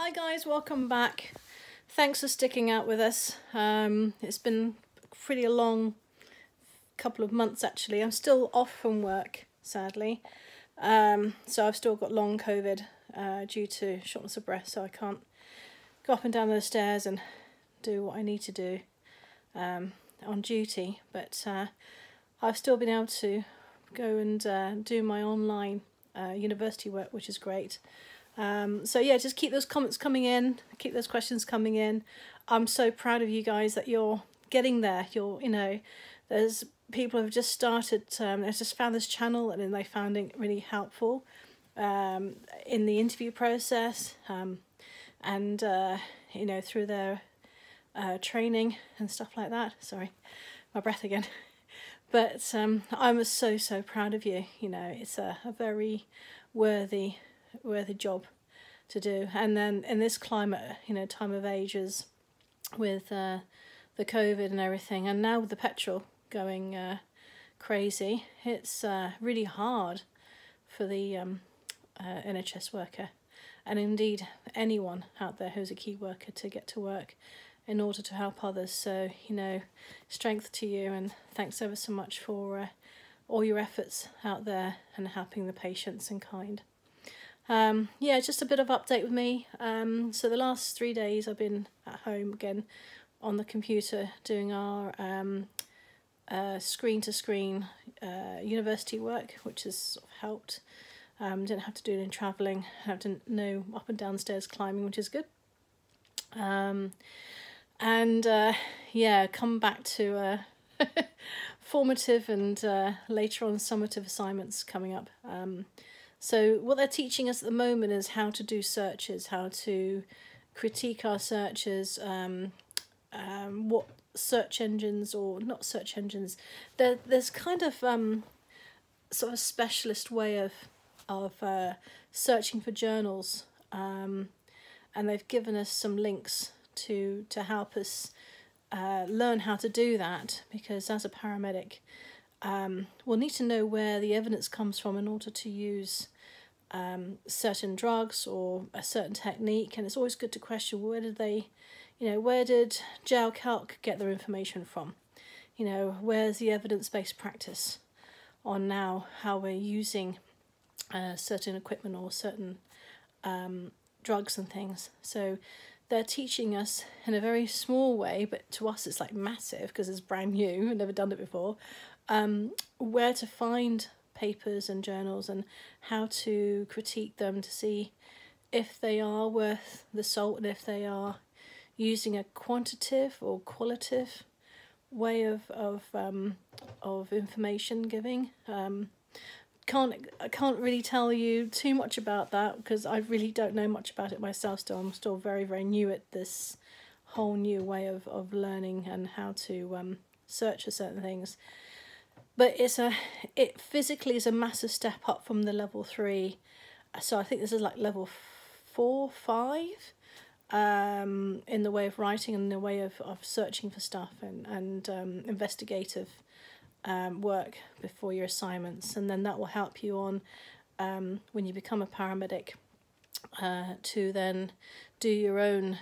Hi guys, welcome back. Thanks for sticking out with us. It's been pretty a long couple of months actually. I'm still off from work, sadly. So I've still got long COVID due to shortness of breath, so I can't go up and down the stairs and do what I need to do on duty. But I've still been able to go and do my online university work, which is great. So yeah, just keep those comments coming in, keep those questions coming in. I'm so proud of you guys that you're getting there. There's people who have just started, they've just found this channel and then they found it really helpful in the interview process and through their training and stuff like that. Sorry, my breath again. But I'm so proud of you. It's a very worthy job to do, and then in this climate, time of ages with the COVID and everything, and now with the petrol going crazy, it's really hard for the NHS worker, and indeed anyone out there who's a key worker, to get to work in order to help others. So strength to you, and thanks ever so much for all your efforts out there and helping the patients in kind. Yeah, just a bit of update with me. So the last 3 days I've been at home again on the computer doing our screen-to-screen university work, which has sort of helped. Didn't have to do any travelling, have no up and down stairs climbing, which is good. Yeah, come back to formative and later on summative assignments coming up. So what they're teaching us at the moment is how to do searches, how to critique our searches, what search engines, or not search engines. There's kind of sort of a specialist way of searching for journals, and they've given us some links to help us learn how to do that, because as a paramedic, we'll need to know where the evidence comes from in order to use certain drugs or a certain technique. And it's always good to question, where did Gel Calc get their information from? Where's the evidence-based practice on now how we're using certain equipment or certain drugs and things. So they're teaching us in a very small way, but to us it's like massive because it's brand new, I've never done it before, where to find papers and journals and how to critique them to see if they are worth the salt and if they are using a quantitative or qualitative way of information giving. I can't really tell you too much about that because I really don't know much about it myself still. I'm still very new at this whole new way of learning and how to search for certain things. But it physically is a massive step up from the level 3. So I think this is like level 4, 5 in the way of writing and the way of searching for stuff and investigative work before your assignments. And then that will help you on when you become a paramedic to then do your own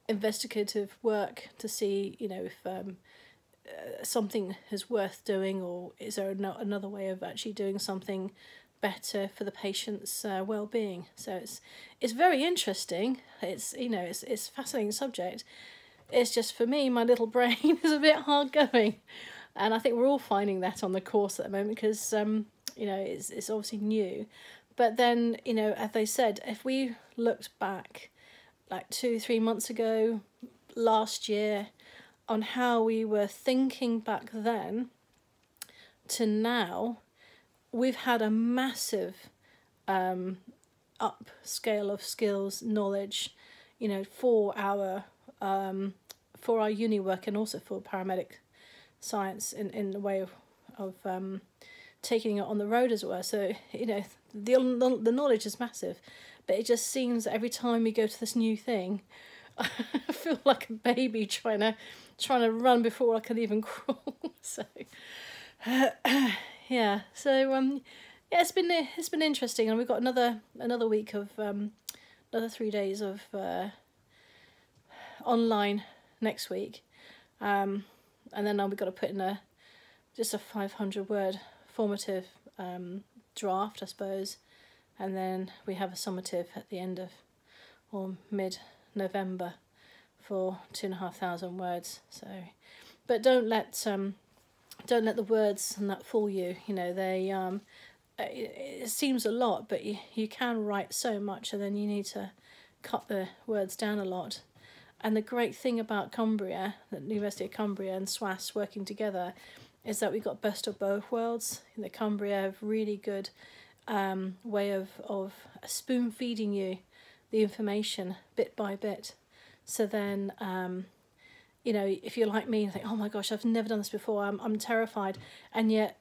investigative work to see if something is worth doing, or is there another way of actually doing something better for the patient's well-being. So it's very interesting. It's a fascinating subject. It's just, for me, my little brain is a bit hard going, and I think we're all finding that on the course at the moment because it's obviously new. But then as they said, if we looked back like 2-3 months ago, last year, on how we were thinking back then to now, we've had a massive upscale of skills, knowledge, for our uni work and also for paramedic science in the way of taking it on the road, as it were. So the knowledge is massive, but it just seems that every time we go to this new thing, I feel like a baby trying to run before I can even crawl. So yeah, so yeah, it's been interesting, and we've got another week of another 3 days of online next week, and then we've got to put in just a 500 word formative draft, I suppose, and then we have a summative at the end of or mid-November for 2,500 words. So, but don't let the words and that fool you. You know, they it seems a lot, but you can write so much, and then you need to cut the words down a lot. And the great thing about Cumbria, the University of Cumbria and SWAS working together, is that we've got best of both worlds. The Cumbria have really good way of spoon feeding you the information bit by bit. So then, you know, if you're like me and think, oh my gosh, I've never done this before, I'm terrified, and yet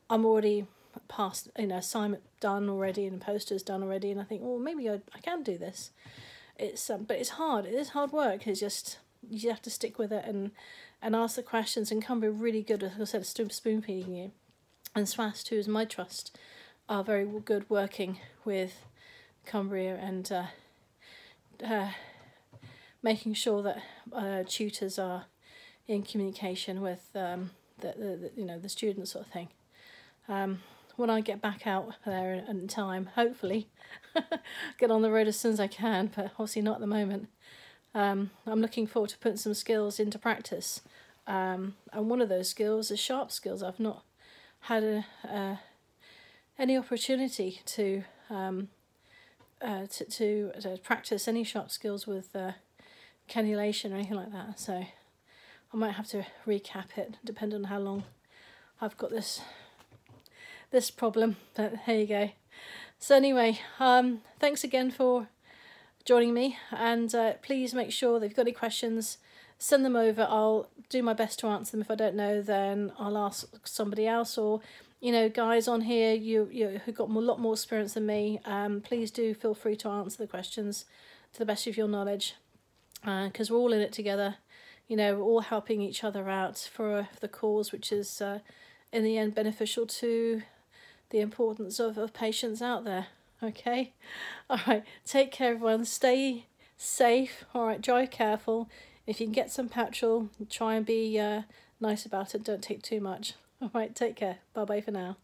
I'm already past, you know, assignment done already and posters done already, and I think, well, maybe I can do this. It's but it's hard. It is hard work. It's just you have to stick with it and ask the questions. And Cumbria are really good, as I said, spoon feeding you. And SWAS too, is my trust, are very good working with Cumbria and making sure that tutors are in communication with the you know, the students, sort of thing. When I get back out there in time, hopefully, get on the road as soon as I can, but obviously not at the moment. I'm looking forward to putting some skills into practice, and one of those skills is sharp skills. I've not had any opportunity to practice any sharp skills with cannulation or anything like that, so I might have to recap it, depending on how long I've got this problem, but there you go. So anyway, thanks again for joining me, and please make sure that if you've got any questions, send them over. I'll do my best to answer them. If I don't know, then I'll ask somebody else, or, you know, guys on here, you who've got a lot more experience than me, please do feel free to answer the questions to the best of your knowledge, because we're all in it together. You know, we're all helping each other out for the cause, which is in the end beneficial to the importance of patients out there. Okay, all right, take care everyone, stay safe, all right, drive careful. If you can get some petrol, try and be nice about it, don't take too much. All right, take care, bye bye for now.